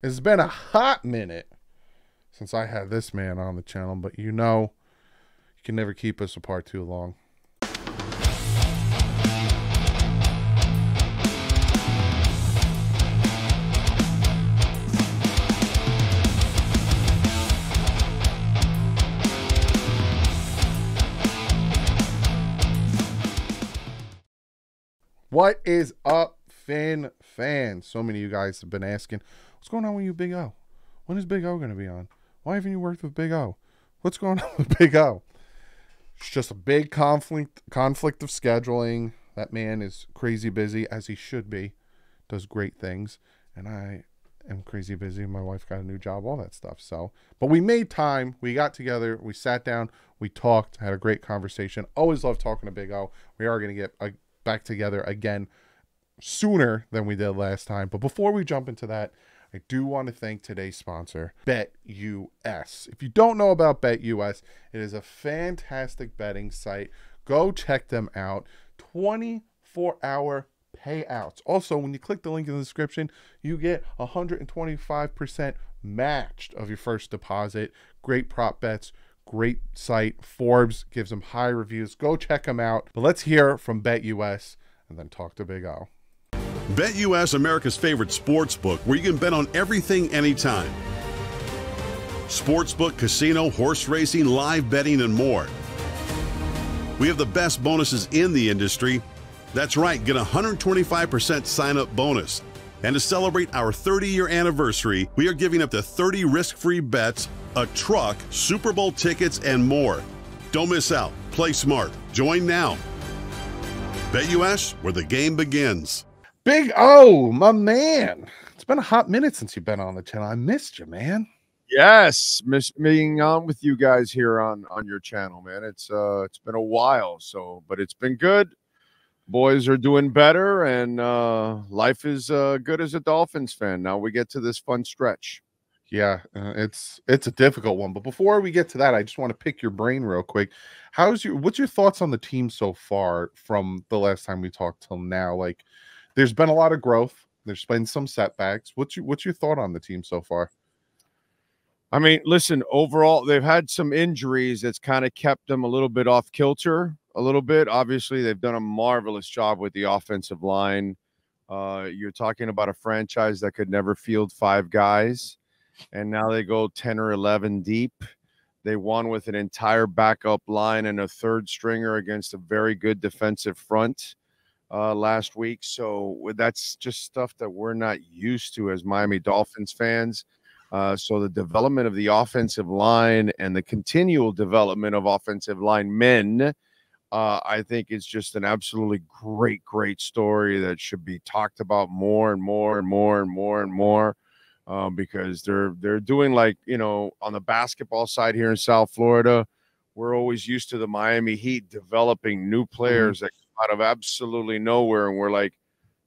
It's been a hot minute since I had this man on the channel, but you can never keep us apart too long. What is up, fans? So many of you guys have been asking, what's going on with you, Big O? When is Big O going to be on? Why haven't you worked with Big O? What's going on with Big O? It's just a big conflict of scheduling. That man is crazy busy, as he should be. Does great things. And I am crazy busy. My wife got a new job, all that stuff. But we made time. We got together. We sat down. We talked. Had a great conversation. Always love talking to Big O. We are going to get back together again sooner than we did last time. But before we jump into that, I do want to thank today's sponsor, BetUS. If you don't know about BetUS, it is a fantastic betting site. Go check them out. 24-hour payouts. Also, when you click the link in the description, you get 125% matched of your first deposit. Great prop bets. Great site. Forbes gives them high reviews. Go check them out. But let's hear from BetUS and then talk to Big O. BetUS, America's favorite sportsbook, where you can bet on everything anytime. Sportsbook, casino, horse racing, live betting, and more. We have the best bonuses in the industry. That's right, get a 125% sign-up bonus. And to celebrate our 30-year anniversary, we are giving up to 30 risk-free bets, a truck, Super Bowl tickets, and more. Don't miss out. Play smart. Join now. BetUS, where the game begins. Big O, my man. It's been a hot minute since you've been on the channel. I missed you, man. Yes, miss being on with you guys here on your channel, man. It's been a while, but it's been good. Boys are doing better, and life is good as a Dolphins fan. Now we get to this fun stretch. Yeah, it's a difficult one. But before we get to that, I just want to pick your brain real quick. What's your thoughts on the team so far from the last time we talked till now? Like, there's been a lot of growth. There's been some setbacks. What's your thought on the team so far? I mean, listen, overall, they've had some injuries that's kind of kept them a little bit off kilter, a little bit. Obviously, they've done a marvelous job with the offensive line. You're talking about a franchise that could never field 5 guys, and now they go 10 or 11 deep. They won with an entire backup line and a third stringer against a very good defensive front last week. So that's just stuff that we're not used to as Miami Dolphins fans. So the development of the offensive line and the continual development of offensive linemen, I think is just an absolutely great story that should be talked about more and more and more and more and more, because they're doing, like, on the basketball side here in South Florida, we're always used to the Miami Heat developing new players that come out of absolutely nowhere, and we're like,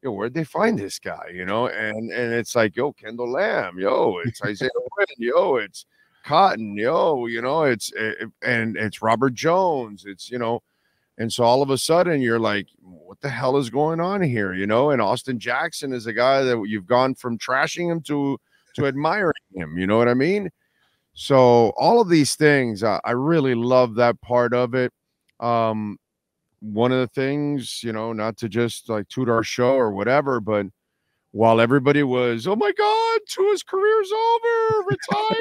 yo, where'd they find this guy? And it's like, yo, Kendall Lamb, yo, it's Isaiah Wynn, yo, it's Cotton, yo, it's Robert Jones, and so all of a sudden you're like, what the hell is going on here? And Austin Jackson is a guy that you've gone from trashing him to admiring him. You know what I mean? So all of these things, I really love that part of it. One of the things, not to just like toot our show or whatever, but while everybody was, oh my God, Tua's career's over, retire.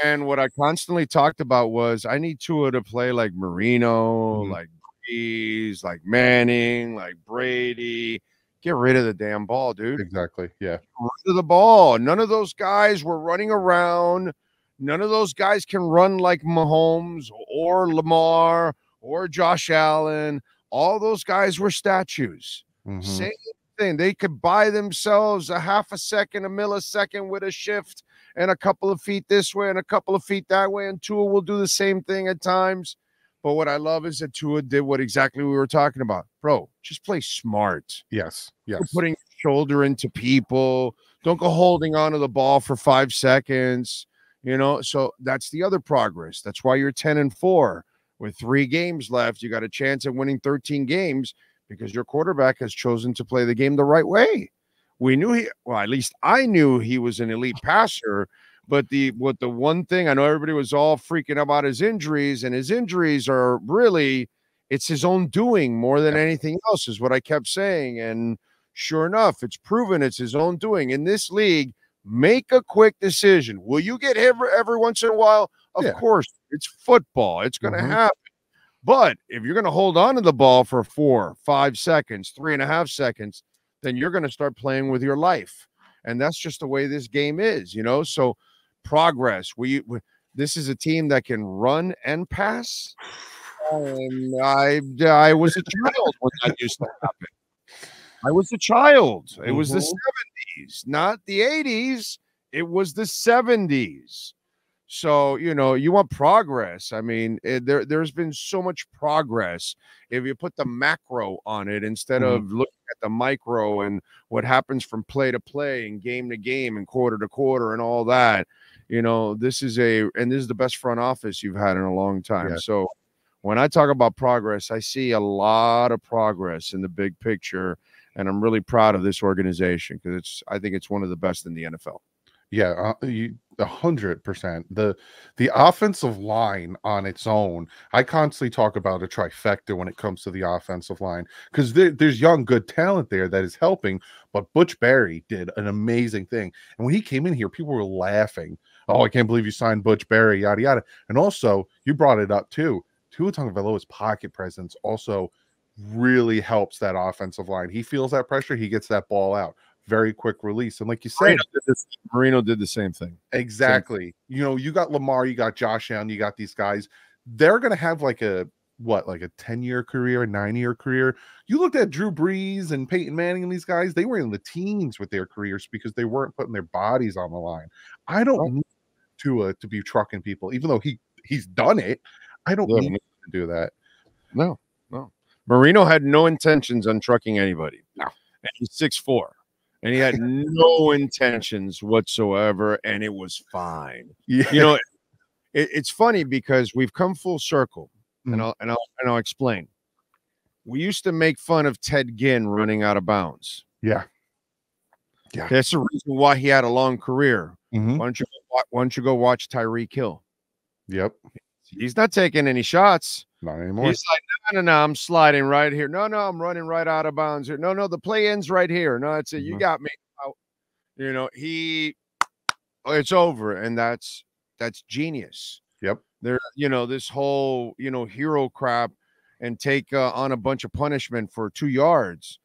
And what I constantly talked about was, I need Tua to play like Marino, like Breeze, like Manning, like Brady. Get rid of the damn ball, dude. Exactly. Yeah. Get rid of the ball. None of those guys were running around. None of those guys can run like Mahomes or Lamar or Josh Allen. All those guys were statues. Same thing. They could buy themselves a half a second, a millisecond with a shift and a couple of feet this way and a couple of feet that way. And Tua will do the same thing at times. But what I love is that Tua did what exactly we were talking about. Bro, just play smart. Yes. You're putting your shoulder into people. Don't go holding on to the ball for 5 seconds. So that's the other progress. That's why you're 10-4 with 3 games left. You got a chance at winning 13 games because your quarterback has chosen to play the game the right way. We knew well, at least I knew he was an elite passer. But the one thing I know, everybody was all freaking about his injuries, and his injuries are really, it's his own doing more than anything else, is what I kept saying. And sure enough, it's proven it's his own doing. In this league, make a quick decision. Will you get hit every once in a while? Of course, it's football. It's going to happen. But if you're going to hold on to the ball for 4, 5 seconds, 3.5 seconds, then you're going to start playing with your life. And that's just the way this game is, So progress. This is a team that can run and pass. And I was a child when that used to happen. I was a child. It was the 70s, not the 80s. It was the 70s. So, you want progress. I mean, there's been so much progress. If you put the macro on it instead of looking at the micro and what happens from play to play and game to game and quarter to quarter and all that, this is the best front office you've had in a long time. Yeah. So when I talk about progress, I see a lot of progress in the big picture, and I'm really proud of this organization because I think it's one of the best in the NFL. Yeah, 100%. The offensive line on its own, I constantly talk about a trifecta when it comes to the offensive line, because there's young, good talent there that is helping, but Butch Barry did an amazing thing. And when he came in here, people were laughing. Oh, I can't believe you signed Butch Barry, yada, yada. And also, you brought it up too. Tua Tagovailoa's pocket presence also really helps that offensive line. He feels that pressure. He gets that ball out. Very quick release. And like you said, Marino did the same thing. Exactly. You got Lamar, you got Josh Allen, you got these guys. They're going to have like a 10-year career, a 9-year career. You looked at Drew Brees and Peyton Manning and these guys, they were in the teens with their careers because they weren't putting their bodies on the line. I don't need Tua to be trucking people, even though he's done it. I don't need to do that. No. Marino had no intentions on trucking anybody. No. And he's 6'4". And he had no intentions whatsoever, and it was fine. Yeah. It's funny because we've come full circle, and I'll explain. We used to make fun of Ted Ginn running out of bounds. Yeah. That's the reason why he had a long career. Why don't you go watch Tyreek Hill? Yep. He's not taking any shots. Not anymore. He's like, no, I'm sliding right here. No, I'm running right out of bounds here. No, the play ends right here. No, that's it. You got me. It's over. And that's genius. Yep. There, this whole, hero crap and take on a bunch of punishment for 2 yards.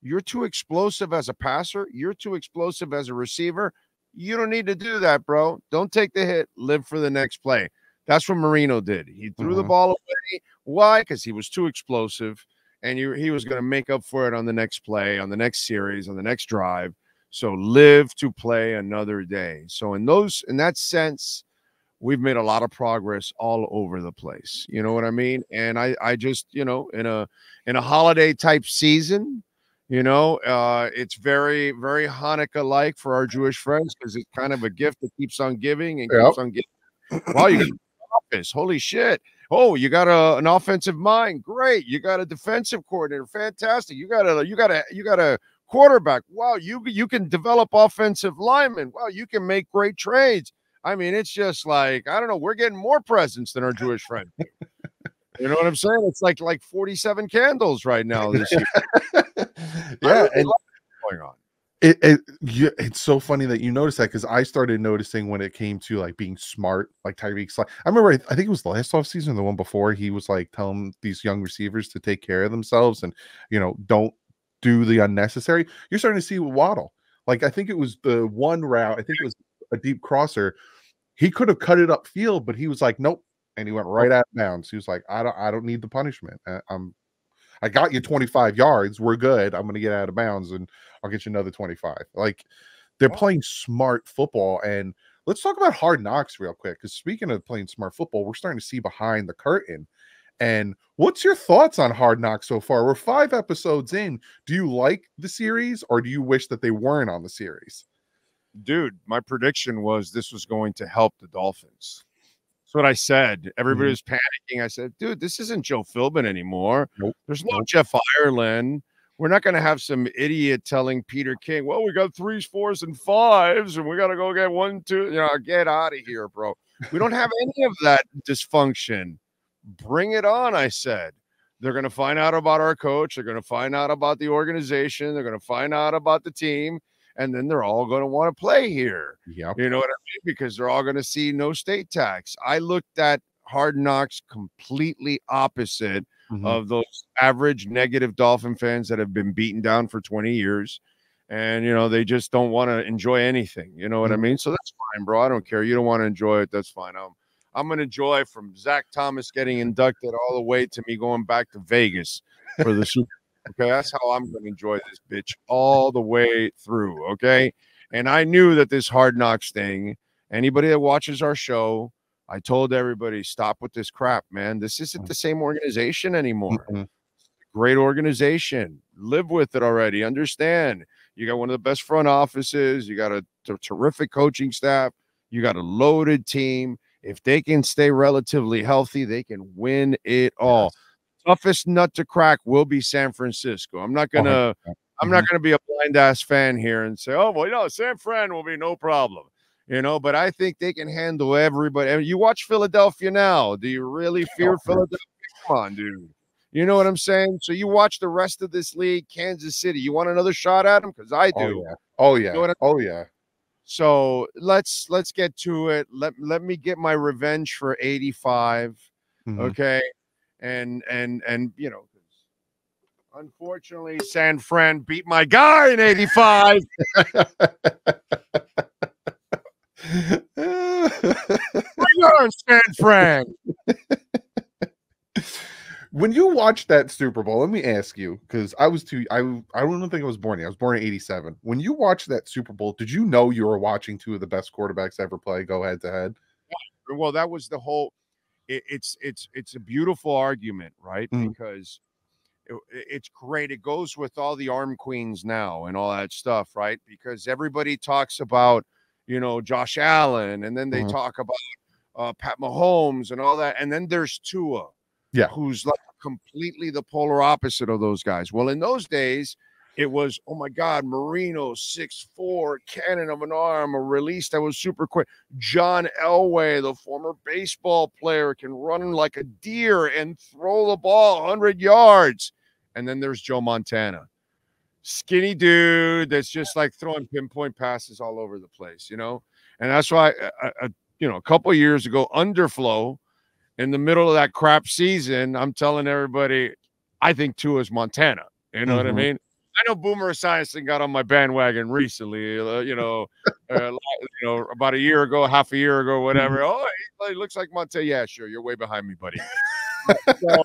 You're too explosive as a passer. You're too explosive as a receiver. You don't need to do that, bro. Don't take the hit. Live for the next play. That's what Marino did. He threw the ball away. Why? Because he was too explosive, and he was going to make up for it on the next play, on the next series, on the next drive. So live to play another day. So in that sense, we've made a lot of progress all over the place. You know what I mean? And I just, in a holiday type season, it's very, very Hanukkah-like for our Jewish friends because it's kind of a gift that keeps on giving and keeps on giving. Wow, you got an office. Holy shit. Oh, you got an offensive mind. Great. You got a defensive coordinator. Fantastic. You got a quarterback. Wow, you can develop offensive linemen. Wow, you can make great trades. I mean, it's just like, I don't know, we're getting more presents than our Jewish friends. You know what I'm saying? It's like 47 candles right now this year. Yeah, and going on. It's so funny that you notice that, because I started noticing when it came to like being smart, like Tyreek's. Like, I remember, I think it was the last offseason, the one before, he was like telling these young receivers to take care of themselves and don't do the unnecessary. You're starting to see with Waddle. Like, I think it was the one route, I think it was a deep crosser. He could have cut it upfield, but he was like, nope, and he went right out of bounds. He was like, I don't need the punishment. I got you 25 yards. We're good. I'm going to get out of bounds and I'll get you another 25. Like, they're playing smart football. And let's talk about Hard Knocks real quick, because speaking of playing smart football, we're starting to see behind the curtain. And what's your thoughts on Hard Knocks so far? We're 5 episodes in. Do you like the series, or do you wish that they weren't on the series? Dude, my prediction was this was going to help the Dolphins. That's what I said. Everybody was panicking. I said, dude, this isn't Joe Philbin anymore. Nope. There's no Jeff Ireland. We're not going to have some idiot telling Peter King, well, we got 3s, 4s, and 5s, and we got to go get 1, 2. Get out of here, bro. We don't have any of that dysfunction. Bring it on, I said. They're going to find out about our coach. They're going to find out about the organization. They're going to find out about the team. And then they're all going to want to play here. Yep. You know what I mean? Because they're all going to see no state tax. I looked at Hard Knocks completely opposite of those average negative Dolphin fans that have been beaten down for 20 years. And, they just don't want to enjoy anything. You know what I mean? So that's fine, bro. I don't care. You don't want to enjoy it. That's fine. I'm going to enjoy from Zach Thomas getting inducted all the way to me going back to Vegas for the Super Bowl. Okay, that's how I'm going to enjoy this bitch all the way through, okay? And I knew that this Hard Knocks thing, anybody that watches our show, I told everybody, stop with this crap, man. This isn't the same organization anymore. Great organization. Live with it already. Understand. You got one of the best front offices. You got a terrific coaching staff. You got a loaded team. If they can stay relatively healthy, they can win it all. Yes. Toughest nut to crack will be San Francisco. I'm not gonna be a blind ass fan here and say, oh well, San Fran will be no problem. But I think they can handle everybody. I mean, you watch Philadelphia now. Do you really fear Philadelphia? Come on, dude. You know what I'm saying? So you watch the rest of this league, Kansas City. You want another shot at them? Because I do. Oh yeah. Yeah. So let's get to it. Let me get my revenge for 85. Okay. And unfortunately, San Fran beat my guy in 85. Bring on San Fran. When you watched that Super Bowl, let me ask you, because I don't think I was born yet. I was born in 87. When you watched that Super Bowl, did you know you were watching two of the best quarterbacks ever play go head to head? Well, that was the whole. It's a beautiful argument, right? Because it's great. It goes with all the arm queens now and all that stuff, right? Because everybody talks about, Josh Allen, and then they talk about Pat Mahomes and all that. And then there's Tua, who's like completely the polar opposite of those guys. Well, in those days, it was, oh my God, Marino, 6'4", cannon of an arm, a release that was super quick. John Elway, the former baseball player, can run like a deer and throw the ball 100 yards. And then there's Joe Montana, skinny dude that's just like throwing pinpoint passes all over the place, And that's why, a couple of years ago, Underflow, in the middle of that crap season, I'm telling everybody, I think Tua's Montana. You know what I mean? I know Boomer Esiason got on my bandwagon recently, about a year ago, half a year ago, whatever. Oh, he looks like Montana. Yeah, sure. You're way behind me, buddy. So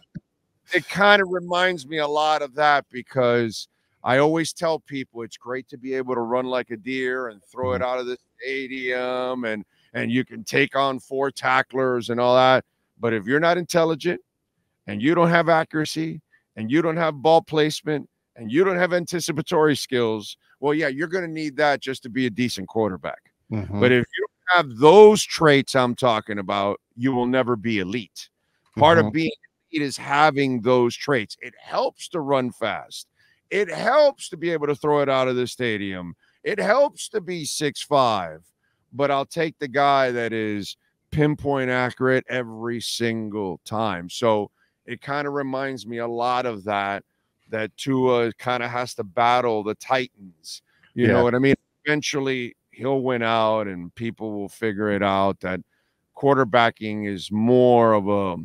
it kind of reminds me a lot of that, because I always tell people it's great to be able to run like a deer and throw it out of the stadium, and you can take on 4 tacklers and all that. But if you're not intelligent and you don't have accuracy and you don't have ball placement and you don't have anticipatory skills, well, yeah, you're going to need that just to be a decent quarterback. But if you don't have those traits I'm talking about, you will never be elite. Part of being elite is having those traits. It helps to run fast. It helps to be able to throw it out of the stadium. It helps to be 6'5", but I'll take the guy that is pinpoint accurate every single time. So it kind of reminds me a lot of that Tua kind of has to battle the Titans. You know what I mean? Eventually he'll win out and people will figure it out that quarterbacking is more of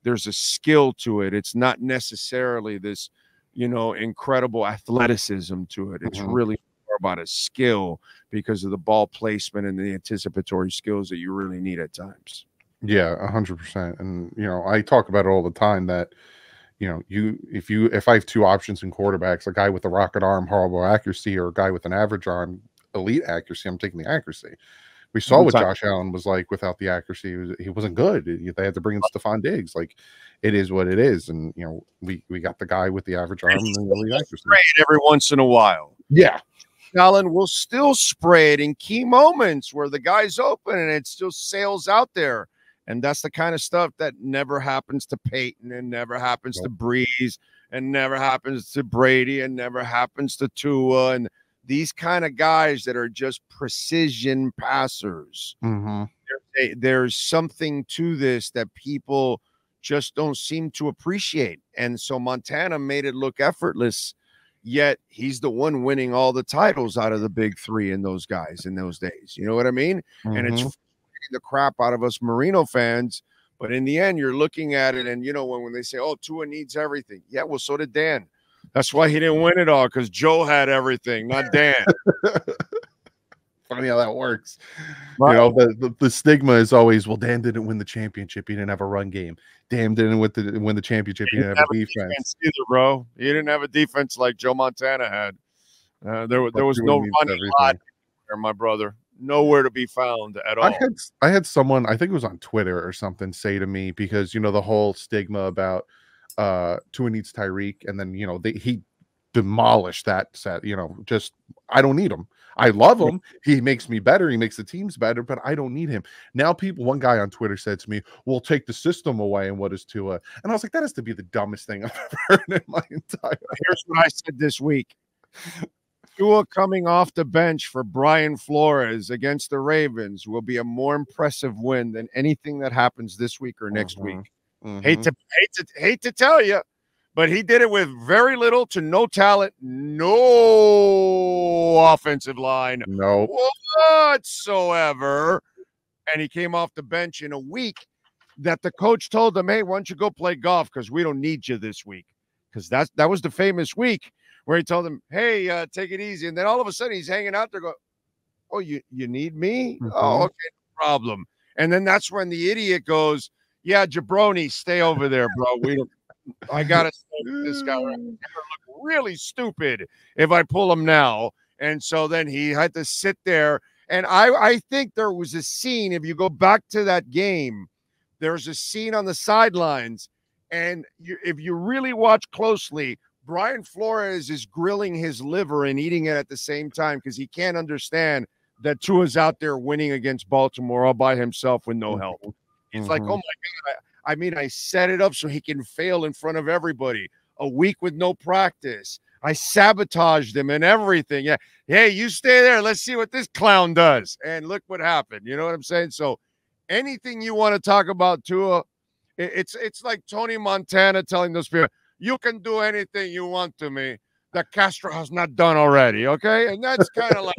there's a skill to it. It's not necessarily this, incredible athleticism to it. It's really more about a skill because of the ball placement and the anticipatory skills that you really need at times. Yeah, 100%. And, I talk about it all the time that, if I have 2 options in quarterbacks, a guy with a rocket arm, horrible accuracy, or a guy with an average arm, elite accuracy, I'm taking the accuracy. We saw what Josh Allen was like without the accuracy. He wasn't good. They had to bring in Stephon Diggs. Like, it is what it is. And, we got the guy with the average arm and the elite accuracy. Every once in a while. Yeah. Allen will still spray it in key moments where the guy's open and it still sails out there. And that's the kind of stuff that never happens to Peyton and never happens to Breeze and never happens to Brady and never happens to Tua and these kind of guys that are just precision passers. There's something to this that people just don't seem to appreciate. And so Montana made it look effortless, yet he's the one winning all the titles out of the big three in those guys in those days. You know what I mean? And it's the crap out of us Marino fans. But in the end, you're looking at it, and, you know, when they say, oh, Tua needs everything. Yeah, well, so did Dan. That's why he didn't win it all, because Joe had everything, not Dan. Funny how that works. Right. You know, the stigma is always, well, Dan didn't win the championship. He didn't have a run game. Dan didn't win the championship. He didn't have a defense either, bro. He didn't have a defense like Joe Montana had. There was no running lot there, my brother. Nowhere to be found at all. I had someone, I think it was on Twitter or something, say to me, because, you know, the whole stigma about Tua needs Tyreek, and then, you know, he demolished that set. You know, just, I don't need him. I love him. He makes me better. He makes the teams better, but I don't need him. Now one guy on Twitter said to me, we'll take the system away, and what is Tua? And I was like, that has to be the dumbest thing I've ever heard in my entire life. Here's what I said this week. Tua coming off the bench for Brian Flores against the Ravens will be a more impressive win than anything that happens this week or next week. Hate to tell you, but he did it with very little to no talent, no offensive line, whatsoever. And he came off the bench in a week that the coach told him, hey, why don't you go play golf, because we don't need you this week. Because that was the famous week where he told him, hey, take it easy. And then all of a sudden he's hanging out there going, oh, you need me? Oh, okay, no problem. And then that's when the idiot goes, yeah, jabroni, stay over there, bro. I got to stay with this guy. Right? Look really stupid if I pull him now. And so then he had to sit there. And I think there was a scene, if you go back to that game, there's a scene on the sidelines. And if you really watch closely, Brian Flores is grilling his liver and eating it at the same time because he can't understand that Tua's out there winning against Baltimore all by himself with no help. He's like, oh, my God. I mean, I set it up so he can fail in front of everybody. A week with no practice. I sabotaged him and everything. Yeah. Hey, you stay there. Let's see what this clown does. And look what happened. You know what I'm saying? So anything you want to talk about Tua, it's like Tony Montana telling those people, you can do anything you want to me that Castro has not done already, okay? And that's kind of like,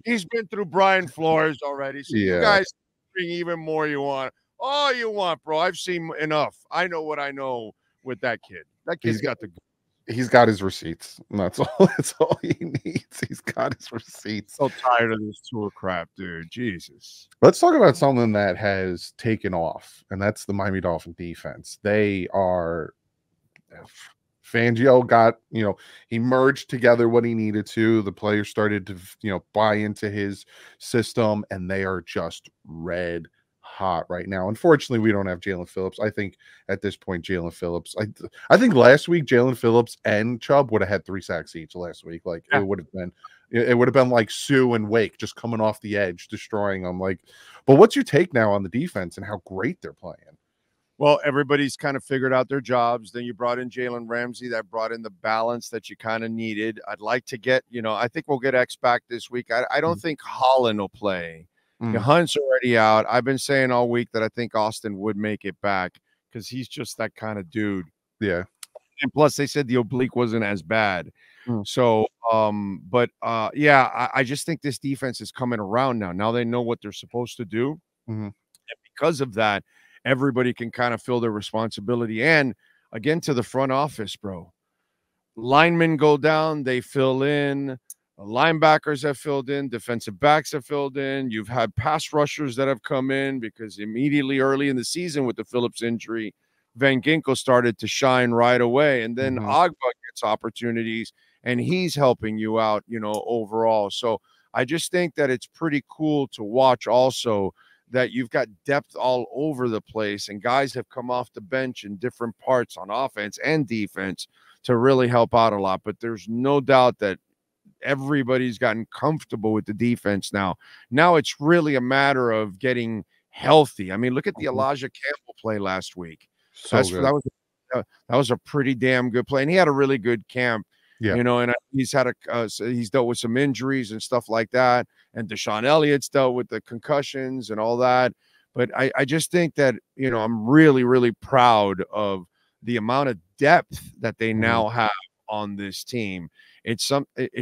he's been through Brian Flores already. So you guys bring even more you want. All you want, bro. I've seen enough. I know what I know with that kid. That kid's got the... He's got his receipts. That's all. That's all he needs. He's got his receipts. So tired of this tour crap, dude. Jesus. Let's talk about something that has taken off, and that's the Miami Dolphin defense. They are... Fangio got, you know, he merged together what he needed to. The players started to, you know, buy into his system, and they are just red hot right now. Unfortunately, we don't have Jalen Phillips. I think at this point, Jalen Phillips, I think last week, Jalen Phillips and Chubb would have had 3 sacks each last week. Like it would have been like Sue and Wake just coming off the edge, destroying them. Like, but what's your take now on the defense and how great they're playing? Well, everybody's kind of figured out their jobs. Then you brought in Jalen Ramsey. That brought in the balance that you kind of needed. I'd like to get, you know, I think we'll get X back this week. I don't think Holland will play. Hunt's already out. I've been saying all week that I think Austin would make it back because he's just that kind of dude. Yeah. And plus, they said the oblique wasn't as bad. So, I just think this defense is coming around now. Now they know what they're supposed to do. And because of that, everybody can kind of feel their responsibility. And again, to the front office, bro. Linemen go down, they fill in. Linebackers have filled in. Defensive backs have filled in. You've had pass rushers that have come in because immediately early in the season with the Phillips injury, Van Ginkel started to shine right away. And then Agba gets opportunities, and he's helping you out, you know, overall. So I just think that it's pretty cool to watch also that you've got depth all over the place, and guys have come off the bench in different parts on offense and defense to really help out a lot. But there's no doubt that everybody's gotten comfortable with the defense now. Now it's really a matter of getting healthy. I mean, look at the Mhm. Elijah Campbell play last week. So good. That was a pretty damn good play, and he had a really good camp. Yeah. You know, and he's had he's dealt with some injuries and stuff like that. And Deshaun Elliott's dealt with the concussions and all that. But I just think that, you know, I'm really, really proud of the amount of depth that they now have on this team. It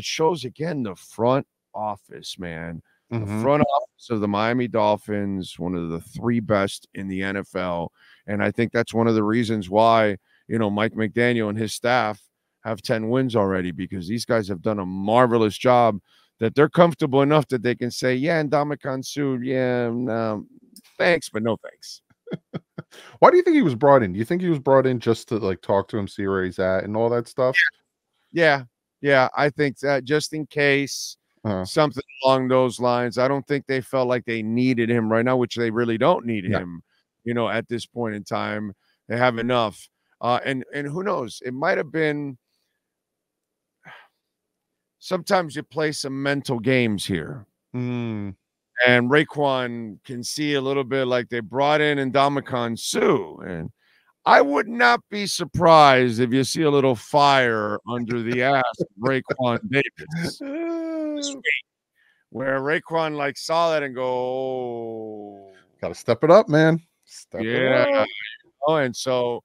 shows again the front office, man. The front office of the Miami Dolphins, one of the 3 best in the NFL. And I think that's one of the reasons why, you know, Mike McDaniel and his staff have 10 wins already, because these guys have done a marvelous job, that they're comfortable enough that they can say, yeah, and Ndamukong Suh, yeah, no, thanks, but no thanks. Why do you think he was brought in? Do you think he was brought in just to like talk to him, see where he's at and all that stuff? Yeah. I think that just in case something along those lines. I don't think they felt like they needed him right now, which they really don't need him, you know, at this point in time. They have enough. And who knows? It might have been, sometimes you play some mental games here. And Raekwon can see a little bit like they brought in Ndamukong Suh. And I would not be surprised if you see a little fire under the ass of Raekwon Davis this week, where Raekwon like saw that and go, oh, gotta step it up, man. Step it up. Oh, and so,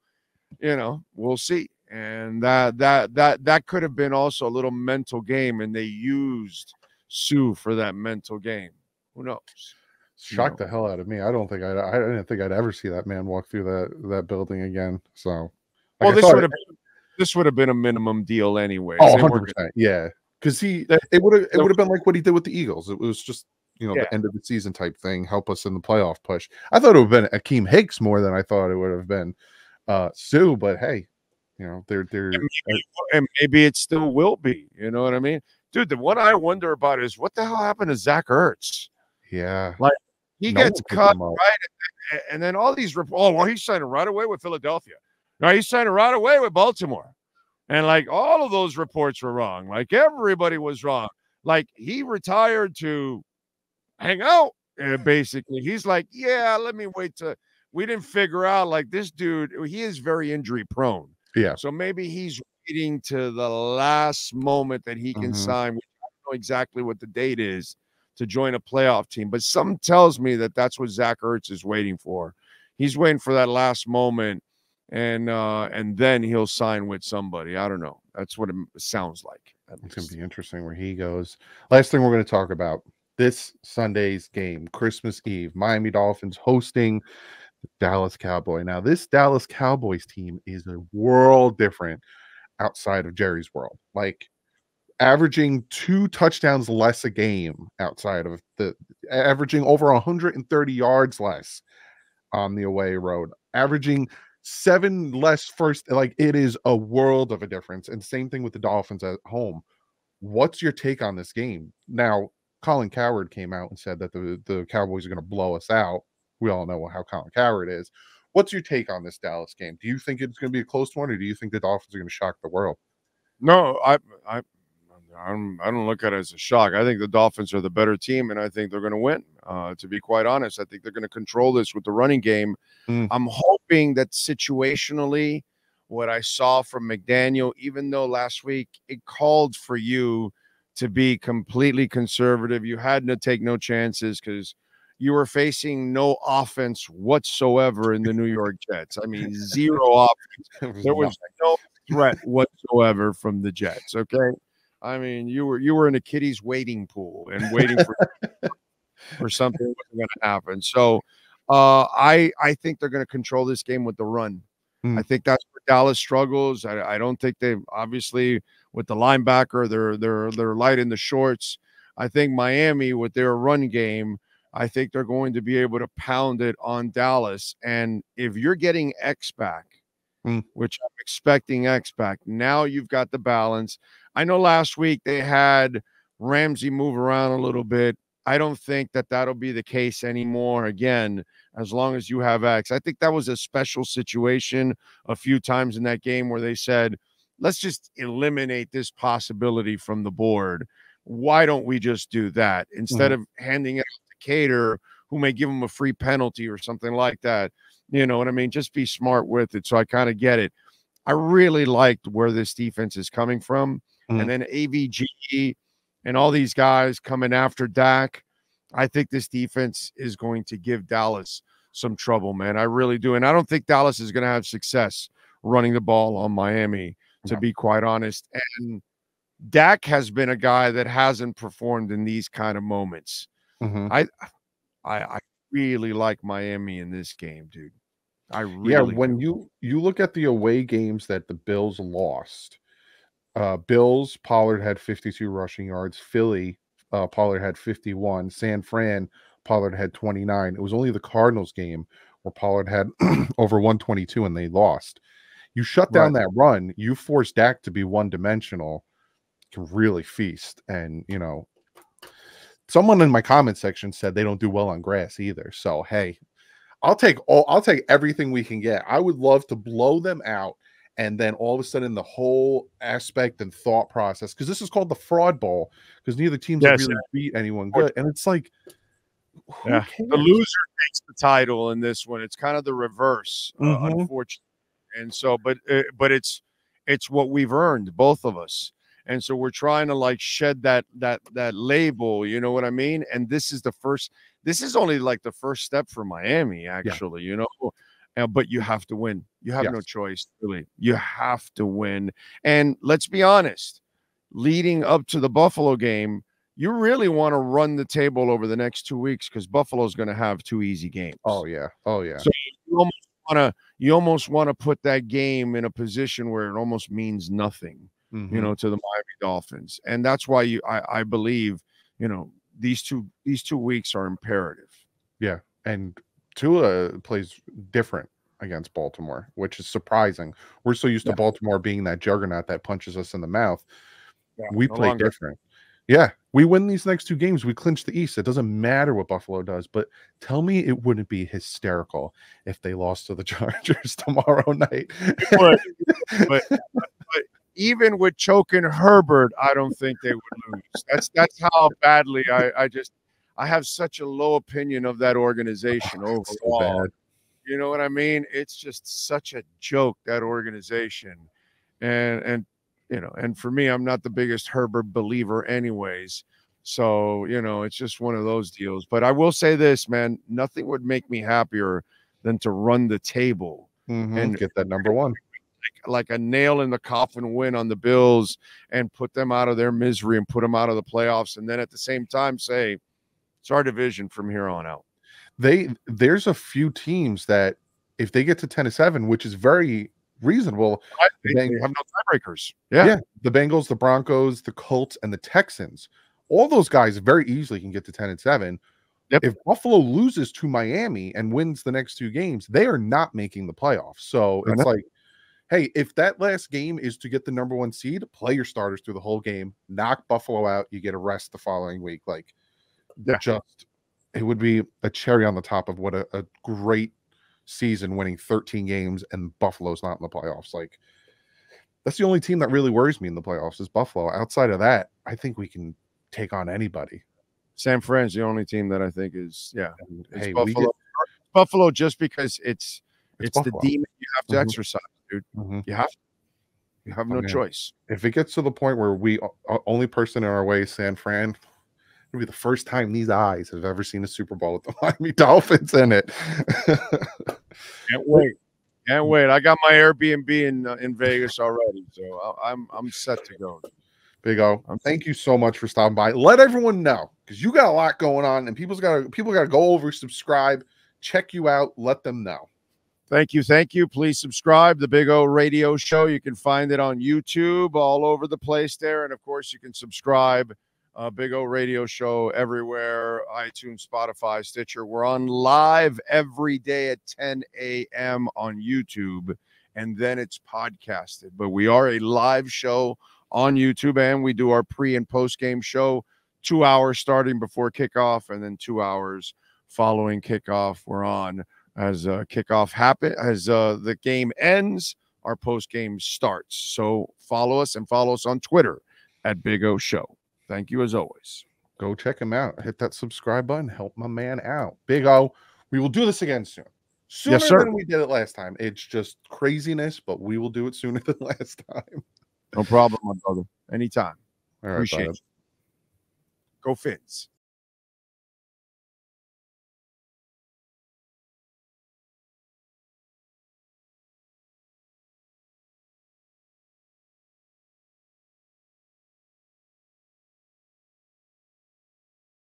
you know, we'll see. And that could have been also a little mental game, and they used Suh for that mental game. Who knows? Shocked the hell out of me. I didn't think I'd ever see that man walk through that building again. So, like, well, this would have been a minimum deal anyway. Oh, 100%. Yeah, because it would have been like what he did with the Eagles. It was just, you know, the end of the season type thing, help us in the playoff push. I thought it would have been Akeem Hicks more than I thought it would have been Suh, but hey, you know, they're and maybe it still will be. You know what I mean, dude? The one I wonder about is what the hell happened to Zach Ertz? Yeah, like he gets cut right, and then all these he's signing right away with Philadelphia. No, he's signing right away with Baltimore, and like all of those reports were wrong. Like everybody was wrong. Like he retired to hang out. Basically, he's like, yeah, let me wait till. We didn't figure out, like, this dude, he is very injury prone. Yeah. So maybe he's waiting to the last moment that he can sign. I don't know exactly what the date is to join a playoff team, but something tells me that that's what Zach Ertz is waiting for. He's waiting for that last moment, and then he'll sign with somebody. I don't know. That's what it sounds like. It's going to be interesting where he goes. Last thing we're going to talk about, this Sunday's game, Christmas Eve, Miami Dolphins hosting Dallas Cowboy. Now, this Dallas Cowboys team is a world different outside of Jerry's world. Like averaging 2 touchdowns less a game outside of averaging over 130 yards less on the away road, averaging 7 less first. Like it is a world of a difference. And same thing with the Dolphins at home. What's your take on this game? Now, Colin Cowherd came out and said that the Cowboys are going to blow us out. We all know how Colin Cowherd is. What's your take on this Dallas game? Do you think it's going to be a close one, or do you think the Dolphins are going to shock the world? No, I don't look at it as a shock. I think the Dolphins are the better team, and I think they're going to win. To be quite honest, I think they're going to control this with the running game. I'm hoping that situationally, what I saw from McDaniel, even though last week it called for you to be completely conservative, you had to take no chances because you were facing no offense whatsoever in the New York Jets. I mean, zero offense. There was no threat whatsoever from the Jets. Okay, I mean, you were in a kiddie's waiting pool and waiting for something wasn't going to happen. So, I think they're going to control this game with the run. I think that's where Dallas struggles. I don't think they obviously with the linebacker they're light in the shorts. I think Miami with their run game, I think they're going to be able to pound it on Dallas. And if you're getting X back, which I'm expecting X back, now you've got the balance. I know last week they had Ramsey move around a little bit. I don't think that that'll be the case anymore again, as long as you have X. I think that was a special situation a few times in that game where they said, let's just eliminate this possibility from the board. Why don't we just do that instead of handing it to Cater, who may give them a free penalty or something like that. You know what I mean? Just be smart with it. So I kind of get it. I really liked where this defense is coming from. And then AVG and all these guys coming after Dak. I think this defense is going to give Dallas some trouble, man. I really do. And I don't think Dallas is going to have success running the ball on Miami, to be quite honest. And Dak has been a guy that hasn't performed in these kind of moments. I really like Miami in this game, dude. When you look at the away games that the Bills lost, Bills, Pollard had 52 rushing yards. Philly, Pollard had 51. San Fran, Pollard had 29. It was only the Cardinals game where Pollard had over 122 and they lost. You shut down that run, you force Dak to be one-dimensional, can really feast. And, you know, someone in my comment section said they don't do well on grass either. So, hey, I'll take everything we can get. I would love to blow them out. And then all of a sudden, the whole aspect and thought process, because this is called the fraud bowl, because neither teams have really beat anyone good. And it's like, the loser takes the title in this one. It's kind of the reverse, unfortunately. And so, but it's what we've earned, both of us. And so we're trying to like shed that label, you know what I mean? And this is only like the first step for Miami, actually, you know. But you have to win. You have no choice, really. You have to win. And let's be honest, leading up to the Buffalo game, you really want to run the table over the next 2 weeks because Buffalo's going to have 2 easy games. Oh, yeah. So you almost want to put that game in a position where it almost means nothing, you know, to the Miami Dolphins. And that's why I believe, you know, these two weeks are imperative. Yeah. And Tua plays different against Baltimore, which is surprising. We're so used to Baltimore being that juggernaut that punches us in the mouth. We play different. Yeah, we win these next 2 games. We clinch the East. It doesn't matter what Buffalo does, but tell me it wouldn't be hysterical if they lost to the Chargers tomorrow night. but even with choking Herbert, I don't think they would lose. That's how badly I have such a low opinion of that organization overall. So bad. You know what I mean? It's just such a joke, that organization. And you know, and for me, I'm not the biggest Herbert believer anyways. So, you know, it's just one of those deals. But I will say this, man, nothing would make me happier than to run the table and get that number 1. Like a nail in the coffin win on the Bills and put them out of their misery and put them out of the playoffs. And then at the same time say, it's our division from here on out. There's a few teams that if they get to 10-7, which is very reasonable, they have no tiebreakers. Yeah, the Bengals, the Broncos, the Colts, and the Texans, all those guys very easily can get to 10-7. If Buffalo loses to Miami and wins the next 2 games, they are not making the playoffs. So it's like, hey, if that last game is to get the number 1 seed, play your starters through the whole game, knock Buffalo out, you get a rest the following week. Like, it would be a cherry on the top of what a great season, winning 13 games and Buffalo's not in the playoffs. Like, that's the only team that really worries me in the playoffs is Buffalo. Outside of that, I think we can take on anybody. San Fran's the only team that I think is it's Buffalo. Buffalo, just because it's the demon you have to exercise, dude. You have no choice. If it gets to the point where we only person in our way is San Fran, it'll be the first time these eyes have ever seen a Super Bowl with the Miami Dolphins in it. Can't wait. I got my Airbnb in Vegas already, so I'm set to go. Big O, thank you so much for stopping by. Let everyone know, because you got a lot going on, and people got to go over, subscribe, check you out, let them know. Thank you. Please subscribe. The Big O Radio Show. You can find it on YouTube, all over the place there, and of course you can subscribe. Big O Radio Show everywhere, iTunes, Spotify, Stitcher. We're on live every day at 10 a.m. on YouTube, and then it's podcasted. But we are a live show on YouTube, and we do our pre- and post-game show, 2 hours starting before kickoff, and then 2 hours following kickoff. We're on as kickoff happens, as the game ends, our post-game starts. So follow us on Twitter at Big O Show. Thank you as always. Go check him out. Hit that subscribe button. Help my man out. Big O, we will do this again soon. Sooner Yes, sir. than we did it last time. It's just craziness, but we will do it sooner than last time. No problem, my brother. Anytime. All right, Appreciate bud. you. Go Fins.